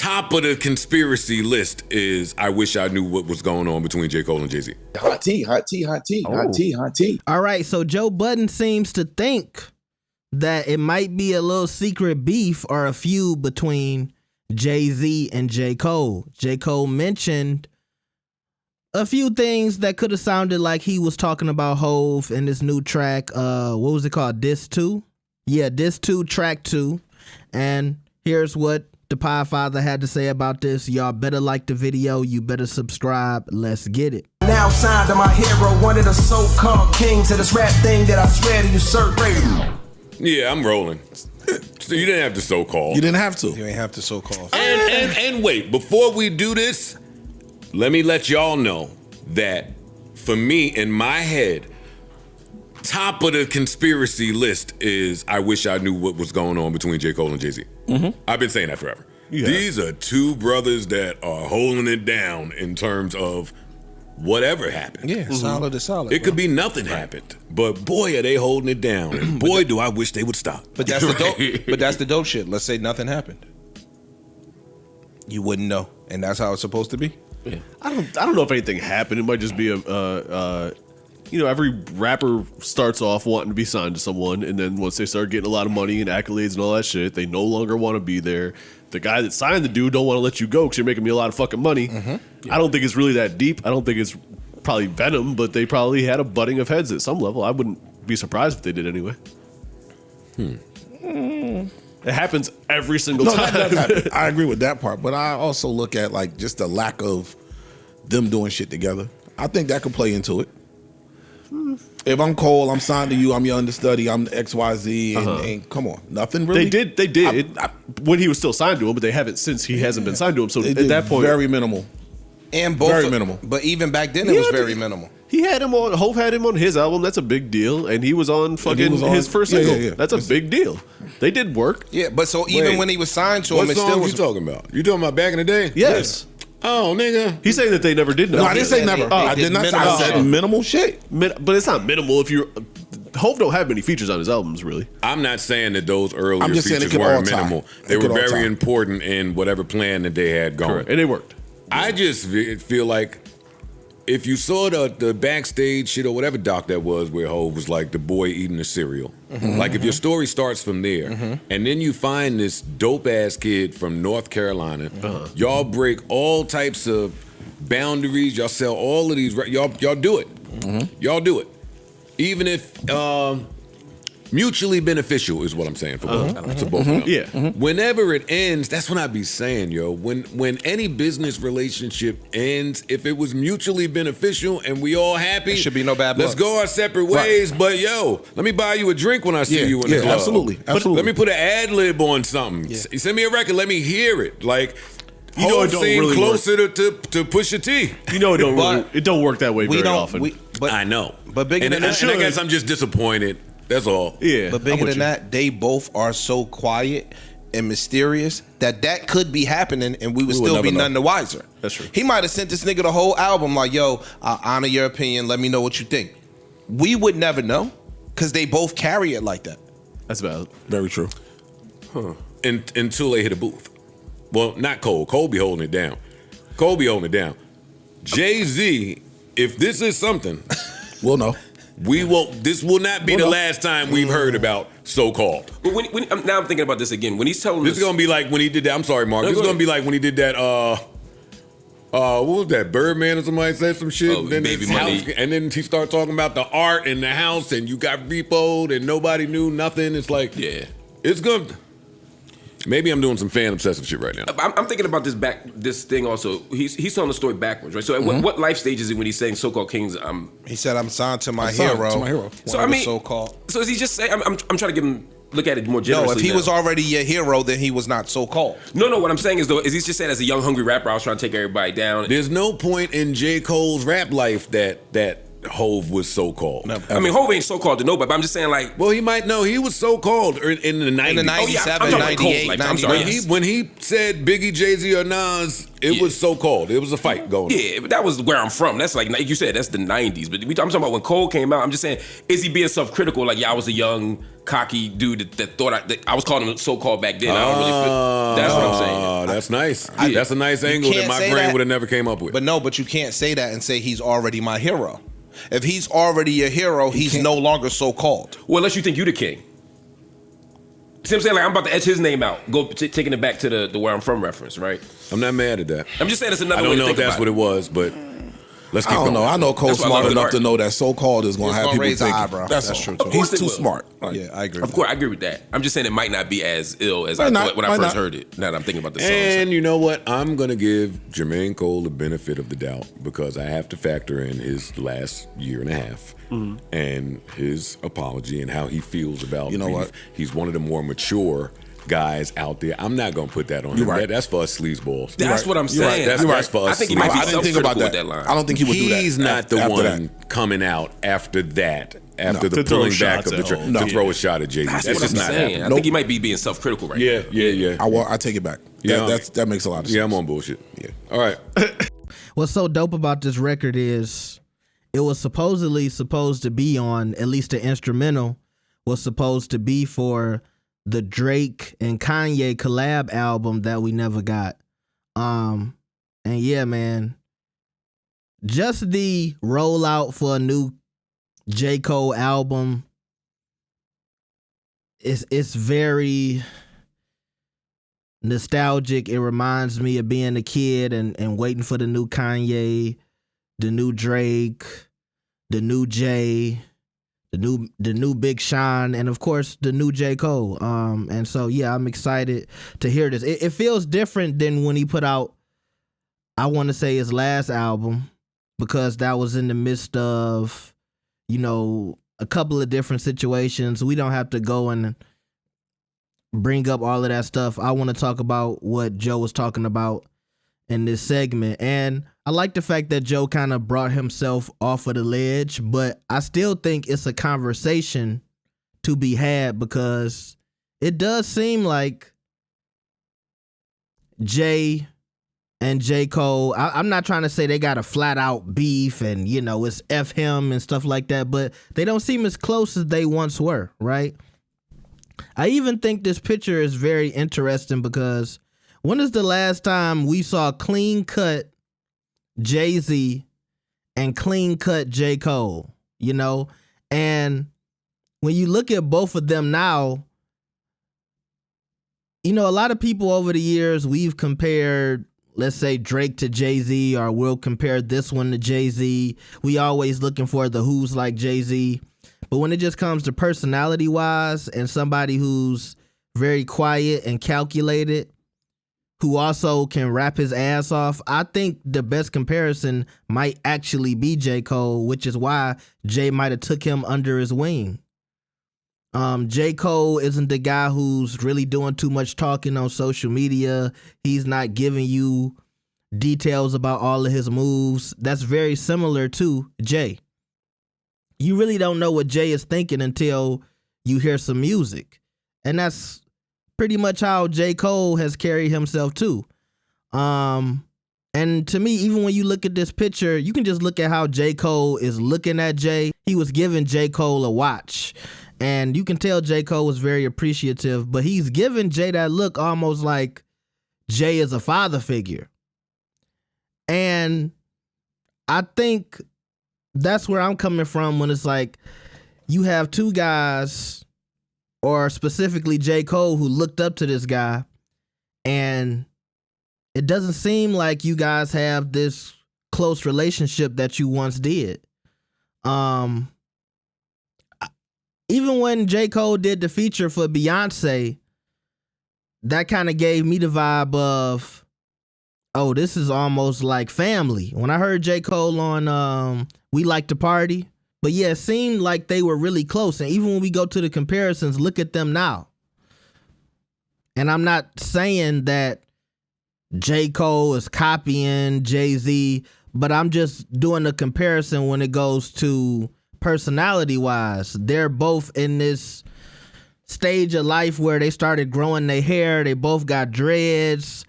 top of the conspiracy list is I wish I knew what was going on between J. Cole and Jay-Z. Hot tea, hot tea, hot tea, hot tea, hot tea. All right, so Joe Budden seems to think that it might be a little secret beef or a feud between Jay-Z and J. Cole. J. Cole mentioned a few things that could have sounded like he was talking about Hove in this new track. What was it called? Diss 2? Yeah, Diss 2, track 2. And here's what the Podfather had to say about this. Y'all better like the video. You better subscribe. Let's get it. Now signed to my hero, one of the so-called kings of this rap thing that I swear to usurp. Yeah, I'm rolling. So you didn't have to so-called. You didn't have to. You ain't have to so-called. And wait, before we do this, let me let y'all know that for me, in my head, top of the conspiracy list is I wish I knew what was going on between J. Cole and Jay-Z. I've been saying that forever. Yeah. These are two brothers that are holding it down in terms of whatever happened. Yeah, solid is solid. It could be nothing happened, but boy, are they holding it down. And boy, do I wish they would stop. But that's the dope. But that's the dope shit. Let's say nothing happened. You wouldn't know, and that's how it's supposed to be. Yeah. I don't know if anything happened. It might just be every rapper starts off wanting to be signed to someone, and then once they start getting a lot of money and accolades and all that shit, they no longer want to be there. The guy that signed the dude don't want to let you go because you're making me a lot of fucking money. Yeah. I don't think it's really that deep. I don't think it's probably venom, but they probably had a butting of heads at some level. I wouldn't be surprised if they did anyway. It happens every single time. I agree with that part, but I also look at like just the lack of them doing shit together. I think that could play into it. If I'm Cole, I'm signed to you, I'm your understudy, I'm XYZ, and come on, nothing really. They did when he was still signed to him, but they haven't since he hasn't been signed to him. So at that point, very minimal. And both very minimal. But even back then, it was very minimal. He had him on. Hove had him on his album. That's a big deal, and he was on his first single. Yeah. That's a big deal. They did work. Yeah, but so even when he was signed to him, What it still song was. you talking about? You talking about back in the day? Yes. Oh, nigga. He's saying that they never did. No, I didn't say never. I did not say. I said minimal shit. But it's not minimal if you're. Hove don't have many features on his albums, really. I'm not saying that those earlier I'm just saying features it could all weren't tie. minimal. It They were could all very tie. important in whatever plan that they had going. Correct. And they worked. I just feel like if you saw the backstage shit or whatever doc that was where Hove was like the boy eating the cereal. Like if your story starts from there and then you find this dope ass kid from North Carolina, y'all break all types of boundaries, y'all sell all of these, y'all do it. Y'all do it. Even if mutually beneficial is what I'm saying for both of them. Yeah. Whenever it ends, that's what I be saying, yo. When any business relationship ends, if it was mutually beneficial and we all happy, There should be no bad let's blood. go our separate ways. But yo, let me buy you a drink when I see you in the club. Absolutely. Let me put an ad lib on something. Send me a record. Let me hear it. Like, You know it don't seem really closer to Pusha T. You know it don't work that way very often. I know. But bigger than that, and I guess I'm just disappointed. That's all. Yeah. But bigger than that, they both are so quiet and mysterious that could be happening, and we would still never be know. none the wiser. That's true. He might have sent this nigga the whole album like, "Yo, I honor your opinion. Let me know what you think." We would never know because they both carry it like that. That's valid. Very true. Until they hit a booth. Well, not Cole. Cole be holding it down. Jay-Z, if this is something, We'll know. this will not be the last time we've heard about so-called. But now I'm thinking about this again. When he's telling This is gonna be like when he did that. I'm sorry, Mark. No, This is go gonna be like when he did that. What was that? Birdman or somebody said some shit. Oh, and then Baby his Money. house, and then he started talking about the art in the house, and you got repoed, and nobody knew nothing. It's like, Yeah. it's gonna. Maybe I'm doing some fan obsessive shit right now. I'm thinking about this thing also. He's telling the story backwards, right? So at what life stage is it when he's saying so-called kings? He said, "I'm signed to my signed hero." to my hero. So I mean, so-called. So is he just saying? I'm trying to give him look at it more No, generously. if he now. was already your hero, then he was not so-called. No. What I'm saying is though, is he's just saying as a young hungry rapper, I was trying to take everybody down. There's no point in J. Cole's rap life that Hove was so called. I mean, Hov ain't so called to nobody, but I'm just saying, like, Well, he might know he was so called in the 90s. In the Oh, yeah, 97, I'm talking about Cole's 98, life. I'm sorry. 99. When he said Biggie, Jay-Z, or Nas, it was so called. It was a fight going on. yeah, but that was where I'm from. That's like you said, that's the 90s. But I'm talking about when Cole came out. I'm just saying, is he being self-critical? Like, yeah, I was a young, cocky dude that thought I was calling him so-called back then. I don't really feel. That's what I'm saying. Oh, that's nice. I- That's a nice angle that can't my say brain that, would have never came up with. But you can't say that and say he's already my hero. If he's already your hero, he's no longer so called. Well, unless you think you the king. See what I'm saying? Like, I'm about to etch his name out. Taking it back to the where I'm from reference, right? I'm not mad at that. I'm just saying it's I another way don't to know if think that's about what it was, but let's I keep don't going. know. I know Cole's That's why I smart love the enough to art. know that so-called is going to It's have gonna people raise the thinking. eyebrow. That's That's all. true, too. He's Of course too it will. smart. Yeah, I agree. Of course, I agree with that. I'm just saying it might not be as ill as Why I not? thought when I Why first not? heard it. Now that I'm thinking about the song. And you know what? I'm going to give Jermaine Cole the benefit of the doubt because I have to factor in his last year and a half and his apology and how he feels about You know beef. what? He's one of the more mature guys out there. I'm not going to put that on him. You're right. That's for us sleazeballs. That's what I'm You're right. saying. That's for us. I think he might be I didn't think about self-critical with that. that line. I don't think he would do that. He's not the after one that. coming out after that, after To the throw pulling back shots of the at Hov. to No. throw a shot at Jay-Z. That's That's what just I'm not saying. happening. I think he might be being self-critical right Yeah, now. yeah. I take it back. Yeah. That makes a lot of sense. Yeah, I'm on bullshit. Yeah. All right. What's so dope about this record is it was supposedly supposed to be on, at least the instrumental was supposed to be for the Drake and Kanye collab album that we never got. And yeah, man, just the rollout for a new J. Cole album it's very nostalgic. It reminds me of being a kid and waiting for the new Kanye, the new Drake, the new Jay, the new Big Sean, and of course the new J. Cole. And so yeah, I'm excited to hear this. It feels different than when he put out, I want to say, his last album, because that was in the midst of, you know, a couple of different situations. We don't have to go and bring up all of that stuff. I want to talk about what Joe was talking about in this segment. And I like the fact that Joe kind of brought himself off of the ledge, but I still think it's a conversation to be had, because it does seem like Jay and J. Cole, I'm not trying to say they got a flat out beef and, you know, it's F him and stuff like that, but they don't seem as close as they once were, right? I even think this picture is very interesting, because when is the last time we saw clean cut Jay-Z and clean cut J. Cole, you know? And when you look at both of them now, you know, a lot of people over the years, we've compared, let's say, Drake to Jay-Z, or we'll compare this one to Jay-Z. We always looking for the who's like Jay-Z. But when it just comes to personality-wise and somebody who's very quiet and calculated, who also can rap his ass off, I think the best comparison might actually be J. Cole, which is why Jay might have took him under his wing. J. Cole isn't the guy who's really doing too much talking on social media. He's not giving you details about all of his moves. That's very similar to Jay. You really don't know what Jay is thinking until you hear some music. And that's pretty much how J. Cole has carried himself too. And to me, even when you look at this picture, you can just look at how J. Cole is looking at Jay. He was giving J. Cole a watch. And you can tell J. Cole was very appreciative, but he's giving Jay that look almost like Jay is a father figure. And I think that's where I'm coming from when it's like you have two guys, or specifically J. Cole, who looked up to this guy, and it doesn't seem like you guys have this close relationship that you once did. Even when J. Cole did the feature for Beyonce, that kind of gave me the vibe of, oh, this is almost like family. When I heard J. Cole on We Like to Party, but yeah, it seemed like they were really close. And even when we go to the comparisons, look at them now. And I'm not saying that J. Cole is copying Jay-Z, but I'm just doing a comparison when it goes to personality-wise. They're both in this stage of life where they started growing their hair. They both got dreads.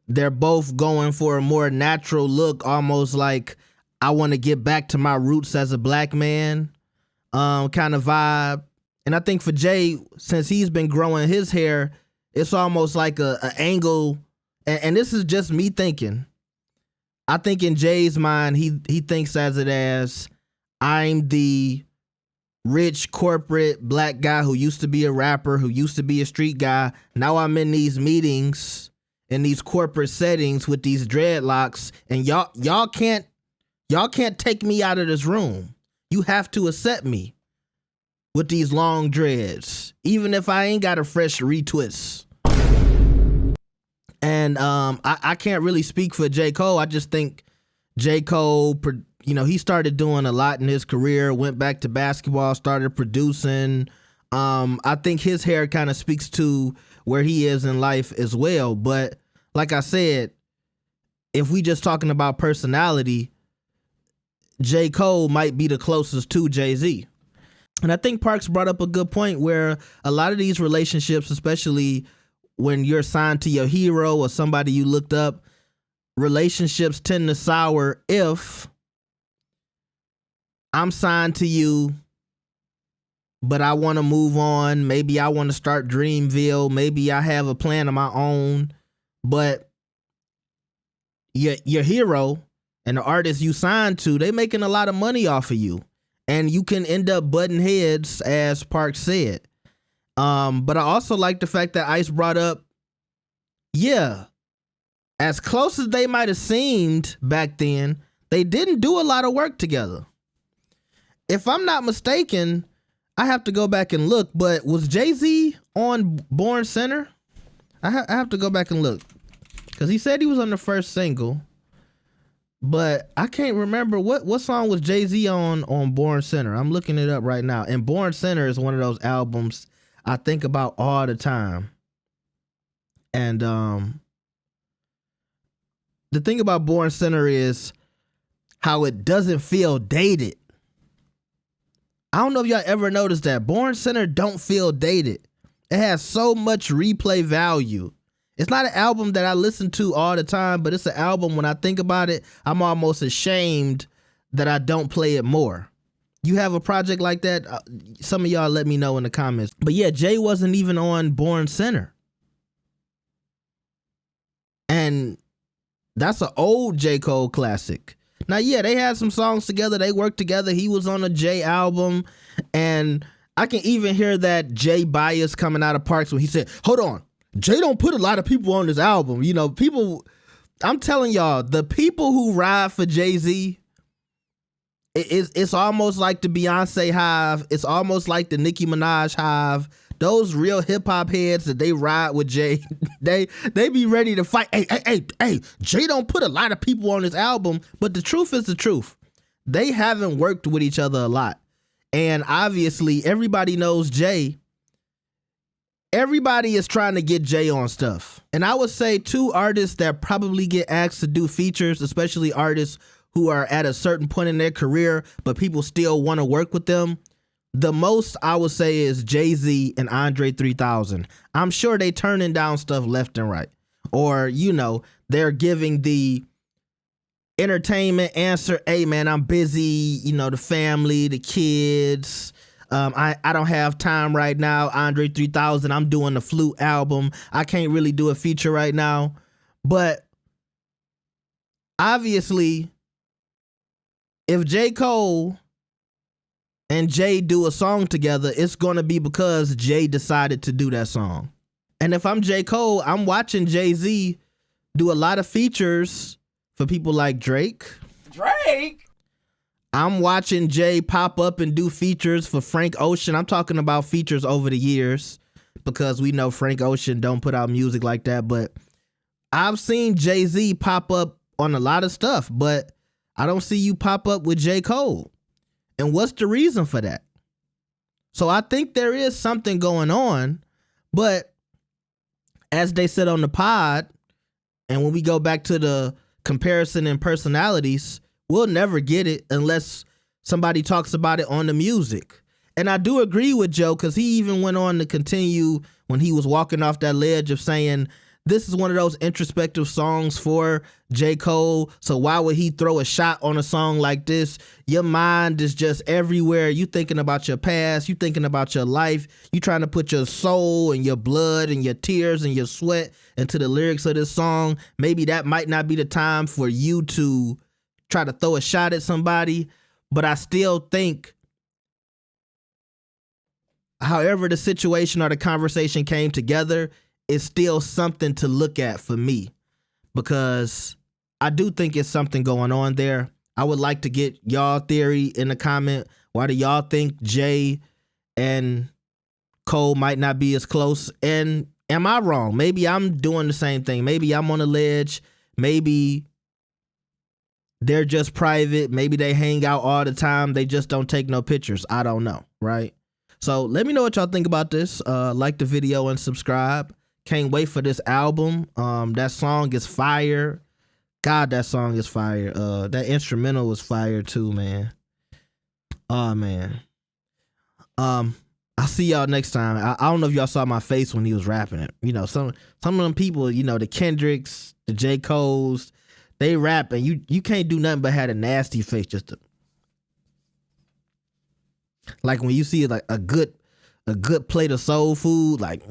They're both going for a more natural look, almost like I want to get back to my roots as a black man kind of vibe. And I think for Jay, since he's been growing his hair, it's almost like a angle. And this is just me thinking. I think in Jay's mind, he thinks as I'm the rich corporate black guy who used to be a rapper, who used to be a street guy. Now I'm in these meetings, in these corporate settings with these dreadlocks, and y'all can't take me out of this room. You have to accept me with these long dreads, even if I ain't got a fresh retwist. And I can't really speak for J. Cole. I just think J. Cole, he started doing a lot in his career, went back to basketball, started producing. I think his hair kind of speaks to where he is in life as well. But like I said, if we just talking about personality, J. Cole might be the closest to Jay-Z. And I think Parks brought up a good point where a lot of these relationships, especially when you're signed to your hero or somebody you looked up, relationships tend to sour if I'm signed to you, but I want to move on. Maybe I want to start Dreamville. Maybe I have a plan of my own, but your hero and the artist you signed to, they making a lot of money off of you. And you can end up butting heads, as Park said. But I also like the fact that Ice brought up, as close as they might have seemed back then, they didn't do a lot of work together. If I'm not mistaken, I have to go back and look, but was Jay-Z on Born Center? I have to go back and look, because he said he was on the first single, but I can't remember what song was Jay-Z on Born Center. I'm looking it up right now, and Born Center is one of those albums I think about all the time. And the thing about Born Center is how it doesn't feel dated. I don't know if y'all ever noticed that. Born Center don't feel dated. It has so much replay value. It's not an album that I listen to all the time, but it's an album, when I think about it, I'm almost ashamed that I don't play it more. You have a project like that? Some of y'all let me know in the comments. But yeah, Jay wasn't even on Born Center. And that's an old J. Cole classic. Now, yeah, they had some songs together. They worked together. He was on a Jay album. And I can even hear that Jay bias coming out of Parks when he said, hold on, Jay don't put a lot of people on this album. People, I'm telling y'all, the people who ride for Jay-Z, it's almost like the Beyonce hive. It's almost like the Nicki Minaj hive. Those real hip hop heads that they ride with Jay, they be ready to fight. Hey, Jay don't put a lot of people on this album, but the truth is the truth. They haven't worked with each other a lot. And obviously everybody knows Jay. Everybody is trying to get Jay on stuff. And I would say two artists that probably get asked to do features, especially artists who are at a certain point in their career, but people still want to work with them. The most I would say is Jay-Z and Andre 3000. I'm sure they turning down stuff left and right. Or, they're giving the entertainment answer. Hey man, I'm busy, the family, the kids. I don't have time right now. Andre 3000, I'm doing the Flute album. I can't really do a feature right now. But obviously, if J. Cole and Jay do a song together, it's going to be because Jay decided to do that song. And if I'm J. Cole, I'm watching Jay-Z do a lot of features for people like Drake. I'm watching Jay pop up and do features for Frank Ocean. I'm talking about features over the years because we know Frank Ocean don't put out music like that. But I've seen Jay-Z pop up on a lot of stuff, but I don't see you pop up with J. Cole. And what's the reason for that? So I think there is something going on, but as they said on the pod, And when we go back to the comparison in personalities, we'll never get it unless somebody talks about it on the music. And I do agree with Joe, because he even went on to continue when he was walking off that ledge of saying, this is one of those introspective songs for J. Cole, so why would he throw a shot on a song like this? Your mind is just everywhere. You thinking about your past. You thinking about your life. You trying to put your soul and your blood and your tears and your sweat into the lyrics of this song. Maybe that might not be the time for you to try to throw a shot at somebody, but I still think however the situation or the conversation came together, it's still something to look at for me, because I do think it's something going on there. I would like to get y'all theory in the comment. Why do y'all think Jay and Cole might not be as close? And am I wrong? Maybe I'm doing the same thing. Maybe I'm on a ledge. Maybe they're just private. Maybe they hang out all the time. They just don't take no pictures. I don't know, right? So let me know what y'all think about this. Like the video and subscribe. Can't wait for this album. That song is fire. God, that song is fire. That instrumental was fire too, man. Oh man. I'll see y'all next time. I don't know if y'all saw my face when he was rapping it. You know, some of them people, you know, the Kendricks, the J. Coles, they rap and you can't do nothing but have a nasty face. Just to, like when you see like a good plate of soul food, like.